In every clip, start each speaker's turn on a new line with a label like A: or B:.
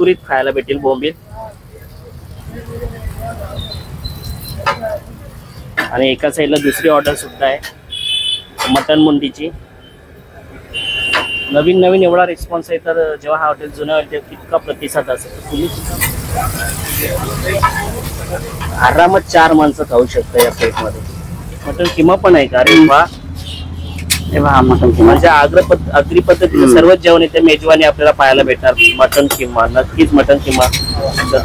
A: कुरकुरीत खायला भेटेल बोंबील। आणि एका साईडला दुसरी ऑर्डर सुद्धा आहे मटन मुंडीची। नवीन नवीन एवढा रिस्पॉन्स आहे, तर जेव्हा हा हॉटेल जुनं होईल तेव्हा इतका प्रतिसाद असेल तर तुम्ही आरामात 4 माणसं खाऊ शकता या प्लेटमध्ये। मटन किमा पण आहे का? अरे वा, मटन किमा म्हणजे आगरी पद्धतीचं सर्वच जेवण इथे मेजवानी आपल्याला पाहायला भेटणार। मटन किमा, नक्कीच मटन किमा।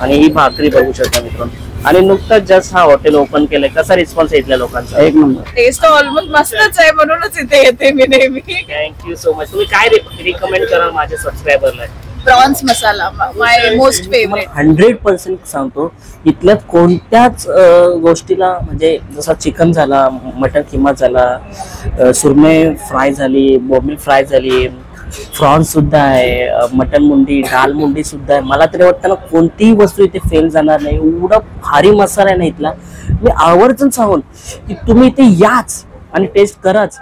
A: आणि ही भाकरी बघू शकता मित्रांनो। आणि नुकताच जस्ट हा हॉटेल ओपन केलंय, कसा रिस्पॉन्स आहे इथल्या लोकांचा? एक नंबर,
B: टेस्ट ऑलमोस्ट मस्तच आहे, म्हणूनच इथे येते मी नेहमी।
A: Thank you so much. तुम्ही काय रिकमेंड कराल माझ्या सबस्क्रायबरला?
B: Prawns masala my most favourite.
A: 100% सांगतो, इथल्या कोणत्याच गोष्टीला म्हणजे जसा चिकन झाला, मटन किमा झाला, सुरमई फ्राय झाली, बोंबील फ्राय झाली, प्रॉन्स सुद्धा आहे, मटन मुंडी, दाल मुंडी सुद्धा आहे। मला तरी वाटतं ना कोणतीही वस्तू इथे फेल जाणार नाही, एवढा भारी मसाला आहे ना इथला। मी आवर्जून सांगून की तुम्ही इथे याच आणि टेस्ट कराच।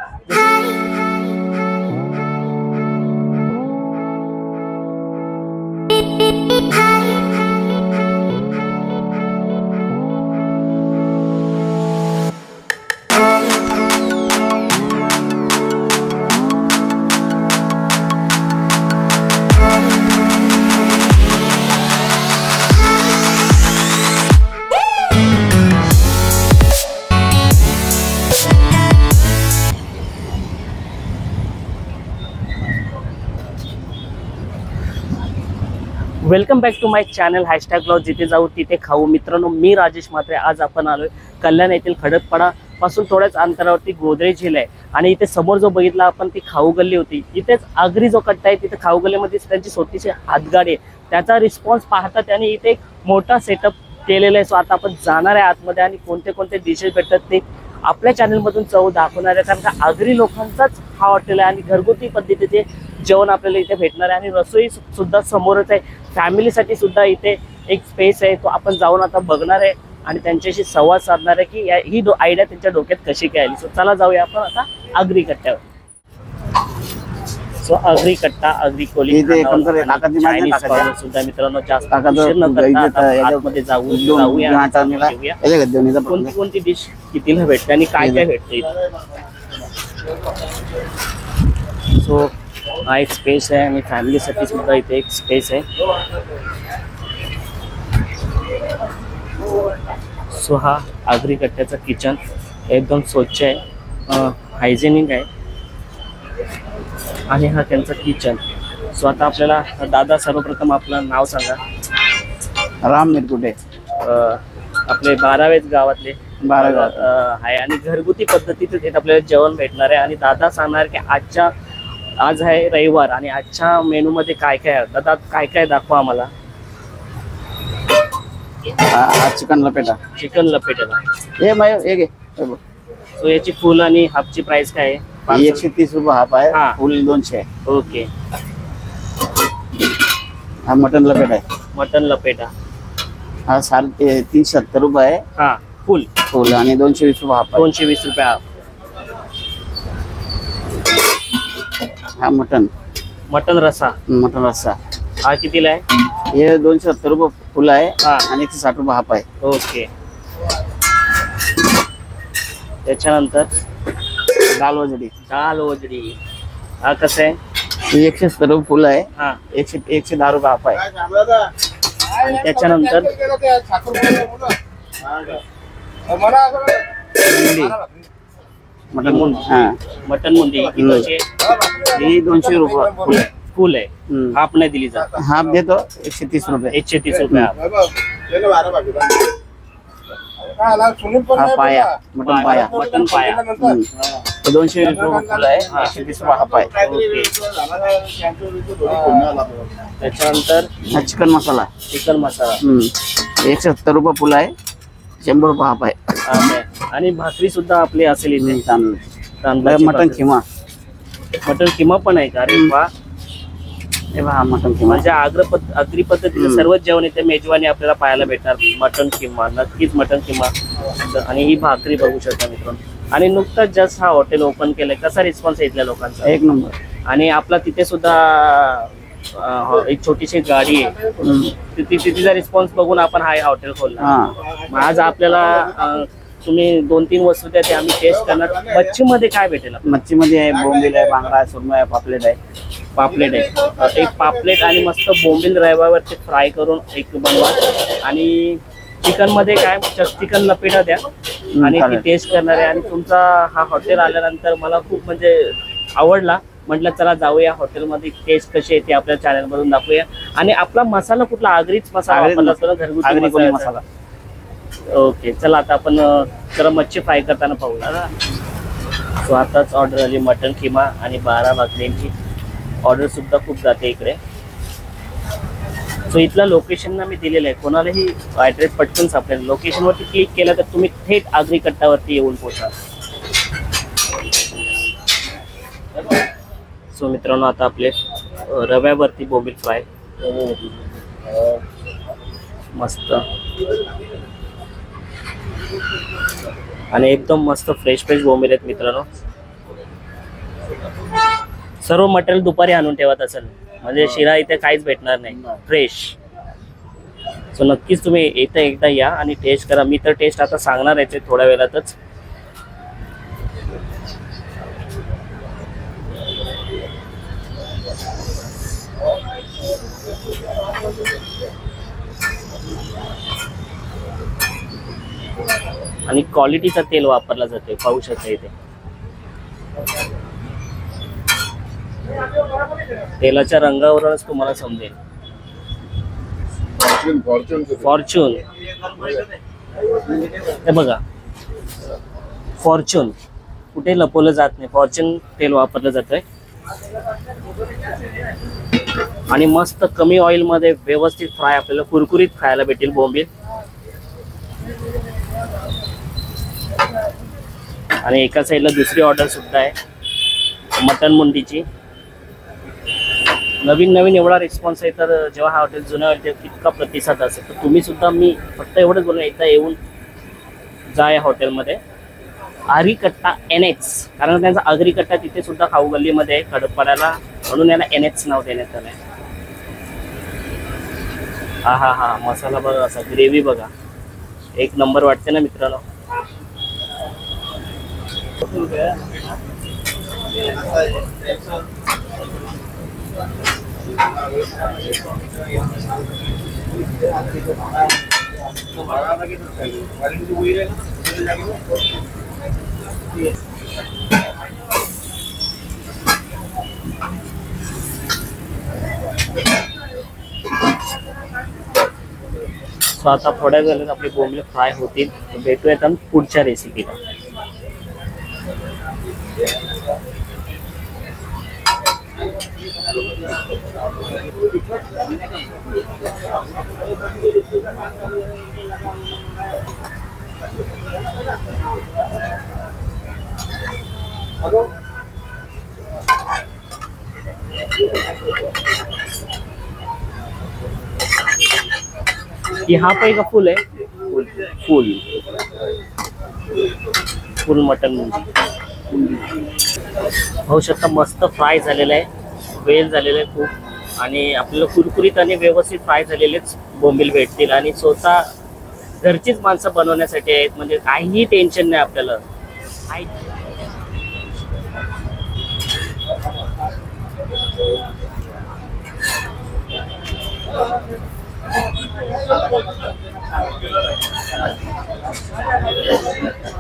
A: Welcome back to my channel #blog जिथे जाऊ तिथे खाऊ। मित्रांनो, मी राजेश म्हात्रे। आज आपण आलोय कल्याण येथील खडकपाडा पासून थोड्याच अंतरावरती गोदरेज हिल आहे। आणि इथे समोर जो बघितला आपण ती खाऊ गल्ली होती, इथेच आगरी जो कट्टा आहे तिथे खाऊ गल्लीमध्ये त्यांची स्वतःची हातगाडी आहे। त्याचा रिस्पॉन्स पाहता त्यांनी इथे एक मोठा सेटअप केलेला आहे। सो आता आपण जाणार आहे आतमध्ये आणि कोणते कोणते डिशेस भेटतात ते आपल्या चॅनलमधून चव दाखवणार आहे। कारण का आगरी लोकांचाच हा हॉटेल आहे आणि घरगुती पद्धतीचे जेवण आपल्याला इथे भेटणार आहे। आणि रसोई सुद्धा समोरच आहे, फॅमिलीसाठी सुद्धा इथे एक स्पेस आहे, तो आपण जाऊन आता बघणार आहे आणि त्यांच्याशी संवाद साधणार आहे की ही आयडिया त्यांच्या डोक्यात कशी काय आली। सो चला जाऊया आपण आता आगरी कट्ट्यावर। सो आगरी कट्टा, आगरी कोली सुद्धा मित्रांनो जास्त आतमध्ये जाऊया। कोणती कोणती डिश कितीला भेटते आणि काय काय भेटते इथे। सो हा एक स्पेस आहे आणि फॅमिलीसाठी सुद्धा इथे एक स्पेस आहे। सो हा आगरी कट्ट्याचा किचन एकदम स्वच्छ आहे, हायजेनिक आहे आणि हा त्यांचा किचन। सो आता आपल्याला दादा सर्वप्रथम आपलं नाव सांगा।
C: राम मिरकुटे,
A: आपले 12वेच गावातले 12 गावात आहे आणि घरगुती पद्धतीचं तिथे आपल्याला जेवण भेटणार आहे। आणि दादा सांगणार की आज आहे रविवार आणि आजच्या मेनू मध्ये काय काय आहे। दादा काय काय दाखवा आम्हाला।
C: चिकन लपेटा,
A: चिकन लपेटा सो याची फुल आणि हाफची प्राइस काय आहे?
C: 130 रुपये हाफ आहे, फुल 200।
A: ओके,
C: हा मटन लपेटा आहे।
A: मटन लपेटा
C: हा 370 रुपये आहे,
A: हा फुल
C: आणि 220 रुपये हाफ आहे।
A: 220 रुपये हाफ।
C: हा मटन
A: रसा,
C: मटन रस्सा
A: हा कितीला आहे?
C: हे 270 रुपये फुल आहे आणि 160 रुपये हाफ आहे।
A: ओके, त्याच्यानंतर
C: दाल वजडी,
A: हा कसं आहे?
C: 170 रुपये फुल आहे,
A: हा
C: 110 रुपये हाफ आहे।
A: त्याच्यानंतर मटन मुंडी
C: ही 200 रुपये
A: फुल आहे, हाफ नाही दिली जात।
C: हाफ देतो 130 रुपये,
A: 130 रुपये हाफ।
C: हा पाया, मटन पाया 220 रुपये फुल आहे, 130 रुपये हाफ आहे।
A: त्याच्यानंतर
C: हा चिकन मसाला, 170 रुपये फुल आहे, 100 रुपये हाफ आहे।
A: आणि भाकरी सुद्धा आपली असेल इथे।
C: मटन
A: किमा पण आहे का? अरे वा,
C: मटन किमा
A: म्हणजे आगरी पद्धतीचं सर्वच जेवण इथे मेजवानी आपल्याला पाहायला भेटणार। मटन किमा, नक्कीच मटन किमा। आणि ही भाकरी बघू शकता मित्रांनो। आणि नुकताच जस्ट हा हॉटेल ओपन केलंय, कसा रिस्पॉन्स आहे इथल्या लोकांचा?
C: एक नंबर।
A: आणि आपला तिथे सुद्धा एक छोटीशी गाडी आहे तिचा रिस्पॉन्स बघून आपण हा हॉटेल खोलला.
C: हा.
A: मग आज आपल्याला तुम्ही 2-3 वस्तू द्या ते आम्ही टेस्ट करणार. मच्छीमध्ये काय भेटेल?
C: मच्छीमध्ये आहे बोंबील आहे, बांगडा आहे, सुरमई आहे, पापलेट आहे.
A: पापलेट आहे. एक पापलेट आणि मस्त बोंबील रव्यावरती फ्राय करून एक बनवा. आणि चिकन मध्ये काय चिकन लपेटा द्या आणि ती
C: चालेल.
A: टेस्ट करणार आहे. आणि तुमचा हा हॉटेल आल्यानंतर मला खूप म्हणजे आवडला. म्हटलं चला जाऊया हॉटेलमध्ये टेस्ट कशी आहे ते आपल्या चॅनल मधून दाखवूया. आणि आपला मसाला कुठला? आगरीच मसाला
C: आगरीच
A: वापरला असतो ना, घरगुती
C: आगरी कोळी
A: मसाला.
C: मसाला.
A: ओके चला आता आपण जरा मच्छी फ्राय करताना पाहूया. सो आताच ऑर्डर आली मटन किमा आणि 12 भाकरींची ऑर्डर सुद्धा खूप जाते इकडे. सो इथला लोकेशन ना मी दिलेलं आहे, कोणालाही ॲड्रेस पटकन सापडेल. लोकेशनवरती क्लिक केलं तर तुम्ही थेट आगरी कट्टावरती येऊन पोहोचा. सो मित्रांनो आता आपले रव्यावरती बोंबील फ्राय मस्त आणि एकदम मस्त फ्रेश बोंबील आहेत मित्रांनो. सर्व मटेरियल दुपारी आणून ठेवत असेल म्हणजे शिरा इथे काहीच भेटणार नाही, फ्रेश. सो नक्कीच तुम्ही इथे एकदा या आणि टेस्ट करा. मी तर टेस्ट आता सांगणार आहे थोड्या वेळातच. आणि क्वालिटीचा तेल वापरला जातोय, पाहू शकता इथे. तेलाच्या रंगावरूनच तुम्हाला समजेल. फॉर्च्यून हे बघा, फॉर्च्यून कुठे लपवलं जात नाही, फॉर्च्यून तेल वापरलं जातंय. आणि मस्त कमी ऑइल मध्ये व्यवस्थित फ्राय आपल्याला कुरकुरीत खायला भेटेल बोंबील. आणि एका साईडला दुसरी ऑर्डर सुद्धा आहे मटन मुंडीची. नवीन एवढा रिस्पॉन्स आहे, तर जेव्हा हा हॉटेल जुनं होईल तेव्हा इतका प्रतिसाद असेल. तर तुम्ही सुद्धा, मी फक्त एवढंच बोलणार, एकदा येऊन जा या हॉटेलमध्ये. आगरी कट्टा NH, कारण त्यांचा आगरी कट्टा तिथे सुद्धा खाऊ गल्लीमध्ये आहे खडकपाड्याला, म्हणून याला NH नाव देण्यात आलं आहे. हा मसाला बघा, असा ग्रेव्ही बघा, एक नंबर वाटते ना मित्रांनो. सो आता थोड्या वेळात आपले बोंबील फ्राय होतील. भेटूयात आपण पुढच्या रेसिपीला. यहाँ पे का फुल है, फुल मटन होऊ शकता. मस्त फ्राय झालेलं आहे, वेल झालेलं आहे खूप. आणि आपल्याला कुरकुरीत आणि व्यवस्थित फ्राय झालेलेच बोंबील भेटतील. आणि स्वतः घरचीच माणसं बनवण्यासाठी आहेत, म्हणजे काहीही टेन्शन नाही आपल्याला.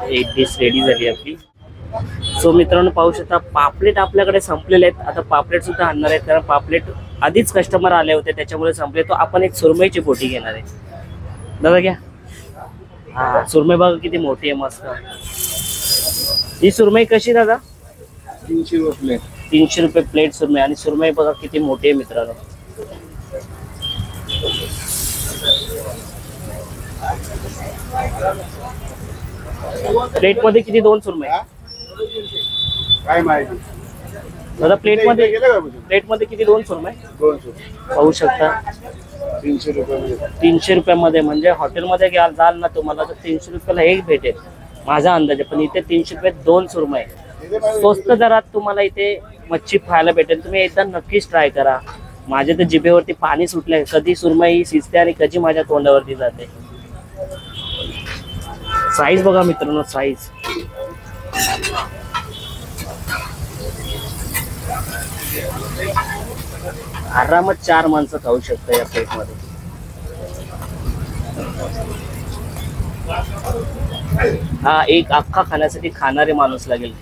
A: एक डिश रेडी झाली आपली. सो मित्रांनो पाहू शकता, पापलेट आपल्याकडे संपलेले आहेत. आता पापलेट सुद्धा आणणार आहेत, कारण पापलेट आधीच कस्टमर आले होते त्याच्यामुळे संपले. तो आपण एक सुरमईची बोटी घेणार आहे. दादा घ्या. हा, सुरमई बघा किती मोठी आहे, मस्त. ही सुरमई कशी दादा?
C: 300 रुपये प्लेट.
A: 300 रुपये प्लेट सुरमई. आणि सुरमई बघा किती मोठी आहे मित्रांनो. प्लेट मध्ये किती? 2 सुरमई.
C: काय माहिती
A: दादा प्लेट मध्ये किती? 2 सुरमई.
C: 200.
A: पाहू शकता
C: 300 रुपये.
A: 300 रुपयामध्ये, म्हणजे हॉटेलमध्ये जाल ना तुम्हाला तर 300 रुपयाला हे भेटेल माझा अंदाजे. पण इथे 300 रुपयात 2 सुरमई. स्वस्त दरात तुम्हाला इथे मच्छी खायला भेटेल. तुम्ही एकदा नक्कीच ट्राय करा. माझ्या तर जिभेवरती पाणी सुटलंय. कधी सुरमई शिजते आणि कधी माझ्या तोंडावरती जाते. साईज बघा मित्रांनो, साईज. आरामात 4 माणसं खाऊ शकता या प्लेट मध्ये. हा एक अख्खा खाण्यासाठी खाणारे माणूस लागेल.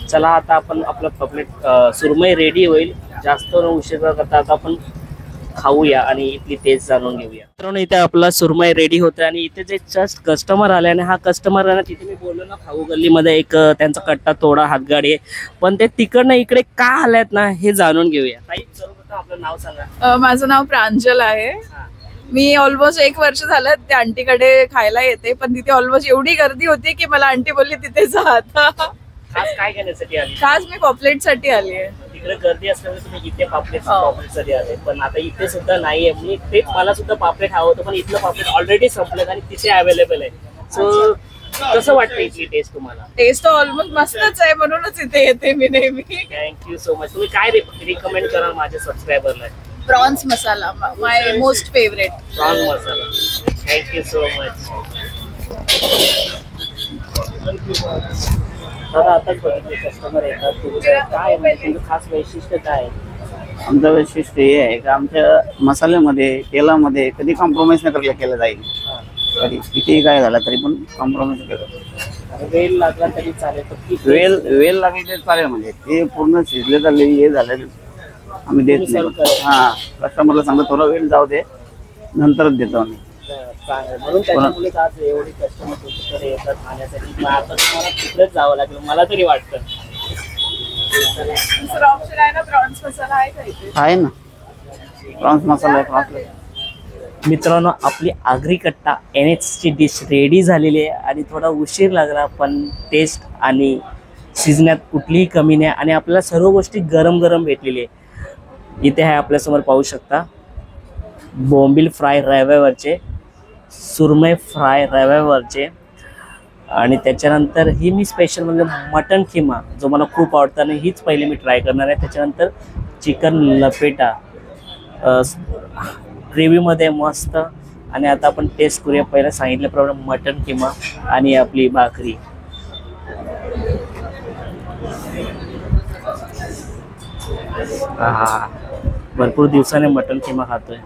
A: चला आता आपण आपलं प्लेट सुरमई रेडी होईल. जास्त उशीर न करता आता आपण खाऊया आणि इथली टेस्ट जाणून घेऊया. मित्रांनो इथे आपला सुरमई रेडी होतं आणि इथे जे जस्ट कस्टमर आले आणि हा कस्टमर आहे ना, तिथे मी बोललो ना खाऊ गल्लीमध्ये एक त्यांचा कट्टा तोडा हातगाडी आहे, पण ते तिकडनं इकडे का आल्यात ना हे जाणून घेऊया. ताई सर्वप्रथम आपलं नाव सांगा.
B: माझं नाव प्रांजल आहे. मी ऑलमोस्ट 1 वर्ष झालं त्या आंटीकडे खायला येते, पण तिथे ऑलमोस्ट एवढी गर्दी होती की मला आंटी बोलली तिथे जा आता.
A: खास काय घेण्यासाठी आली?
B: खास मी पॉपलेट साठी आली आहे.
A: तिकडे गर्दी असल्यामुळे तुम्ही इथे पापलेटसाठी आले, पण आता इथे सुद्धा नाहीये. मी तेच मला सुद्धा पापलेट हवं होतं, पण इथलं पापलेट ऑलरेडी संपलं आणि तिथे अवेलेबल आहे. सो कसं वाटतं इथली टेस्ट तुम्हाला?
B: टेस्ट ऑलमोस्ट मस्तच आहे, म्हणूनच इथे येते मी नेहमी.
A: Thank you so much. तुम्ही काय रिकमेंड कराल माझ्या सबस्क्रायबरला?
B: Prawns masala, my most favourite.
A: Prawns masala. Thank you so much. दादा आताच बघितले कस्टमर येतात, तुमचं काय तुमचं खास वैशिष्ट्य काय आहे?
C: आमचं वैशिष्ट्य हे आहे की आमच्या मसाल्यामध्ये तेलामध्ये कधी कॉम्प्रोमाइज न केलं जाईल. कधी कितीही काय झालं तरी पण कॉम्प्रोमाइज केलं.
A: वेळ लागला तरी चालेल, तर
C: वेळ लागली तरी चालेल. म्हणजे ते पूर्ण शिजले झाले हे झालं आम्ही देत नाही. हा कस्टमरला सांगतो थोडा वेळ जाऊ दे, नंतरच देतो आम्ही.
A: म्हणून त्याच्यामुळे आज एवढी कस्टमर तुमच्याकडे येतात खाण्यासाठी. मग आता तुम्हाला तिकडेच जावं लागेल मला तरी वाटतं.
B: दुसरा ऑप्शन आहे ना, प्रॉन्स मसाला आहे का इथे?
C: आहे ना, प्रॉन्स मसाला आहे.
A: मित्रांनो आपली आगरी कट्टा NH ची डिश रेडी झालेली आहे आणि थोडा उशीर लागला, पण टेस्ट आणि शिजण्यात कुठलीही कमी नाही आणि आपल्याला सर्व गोष्टी गरम गरम भेटलेली आहे. इथे आहे आपल्यासमोर पाहू शकता बोंबील फ्राय रव्यावरचे, सुरमई फ्राय रव्यावरचे आणि त्याच्यानंतर ही मी स्पेशल म्हणजे मटन खिमा जो मला खूप आवडतं आणि हीच पहिली मी ट्राय करणार आहे. त्याच्यानंतर चिकन लपेटा ग्रेव्हीमध्ये मस्त. आणि आता आपण टेस्ट करूया. पहिला सांगितल्याप्रमाणे मटन किमा आणि आपली भाकरी. हा भरपूर दिवसाने मटन किमा खातोय.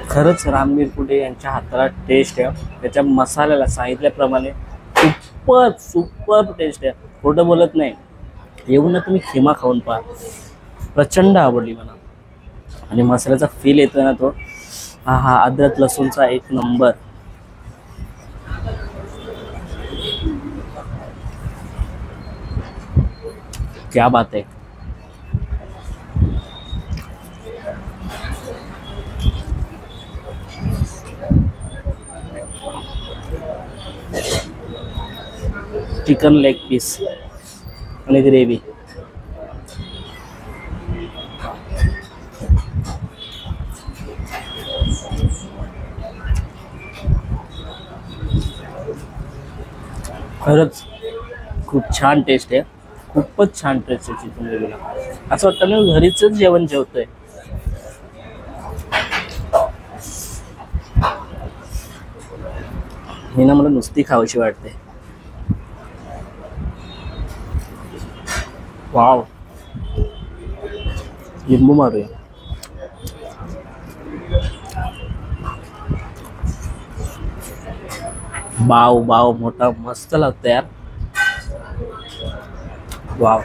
A: खरंच रामवीर कुटे यांच्या हाताला टेस्ट आहे. त्याच्या मसाल्याला सांगितल्याप्रमाणे खूपच सुपर टेस्ट आहे. खोटं बोलत नाही. येऊन ना तुम्ही खिमा खाऊन पहा, प्रचंड आवडली मला. आणि मसाल्याचा फील येतोय ना तो, हा अद्रक लसूणचा एक नंबर. क्या बात है. चिकन लेग पीस आणि ग्रेव्ही. खरंच खूप छान टेस्ट आहे. खूपच छान टेस्ट आहे चिकन ग्रेव्हीला. असं वाटतं मी घरीच जेवण जेवतोय. हे ना मला नुसती खावीशी वाटते. वाव, लिंबू मारूया. बाव बाव मोठा मस्त लागतं यार. वाव.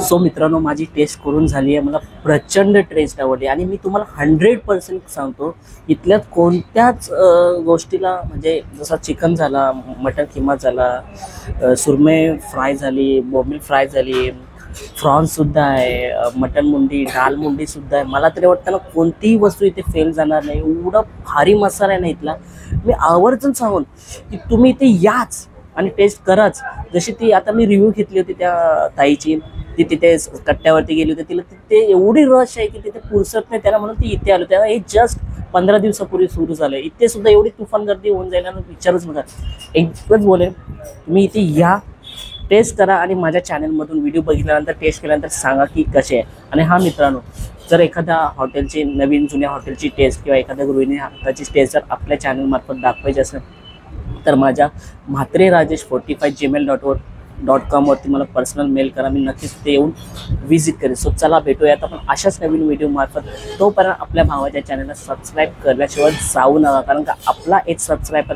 A: सो मित्रांनो, माझी टेस्ट करून झाली आहे, मला प्रचंड टेस्ट आवडली आणि मी तुम्हाला 100% सांगतो, इथल्या कोणत्याच गोष्टीला म्हणजे जसा चिकन झाला, मटन किमा झाला, सुरमई फ्राय झाली, बोंबील फ्राय झाली, प्रॉन्ससुद्धा आहे, मटन मुंडी, दाल मुंडीसुद्धा आहे, मला तरी वाटतं ना कोणतीही वस्तू इथे फेल जाणार नाही. एवढा भारी मसाला आहे ना इथला. मी आवर्जून सांगून की तुम्ही इथे याच आणि टेस्ट कराच. जशी ती आता मी रिव्ह्यू घेतली होती त्या ताईची, ती तिथे कट्ट्यावरती गेली होती, तिला तिथे एवढी रश आहे की तिथे पुरसत नाही त्याला, म्हणून ती इथे आलो. त्याला हे जस्ट 15 दिवसापूर्वी सुरू झालं. इथे सुद्धा एवढी तुफान गर्दी होऊन जाईल ना, विचारूच नका. एकच बोलेन, तुम्ही इथे या, टेस्ट करा आणि माझ्या चॅनलमधून व्हिडिओ बघितल्यानंतर टेस्ट केल्यानंतर सांगा की कसे आहे. आणि हा मित्रांनो, जर एखाद्या हॉटेलची नवीन जुन्या हॉटेलची टेस्ट किंवा एखाद्या गृहिणी हाताची टेस्ट जर आपल्या चॅनलमार्फत दाखवायची असेल तर माझ्या म्हात्रेराजेश45@gmail.com वरती मला पर्सनल मेल करा. मी नक्कीच ते येऊन व्हिजिट करेन. सो चला भेटूयात आपण अशाच नवीन व्हिडिओ मार्फत. तोपर्यंत आपल्या भावाच्या चॅनलला सबस्क्राईब करण्याशिवाय जाऊ नका, कारण का आपला एक सबस्क्रायबर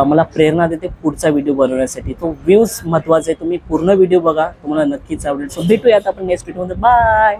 A: मला प्रेरणा देते पुढचा व्हिडिओ बनवण्यासाठी. तो व्ह्यूज महत्त्वाचा आहे. तुम्ही पूर्ण व्हिडिओ बघा, तुम्हाला नक्कीच आवडेल. सो भेटूयात आपण नेक्स्ट व्हिडिओमध्ये. बाय.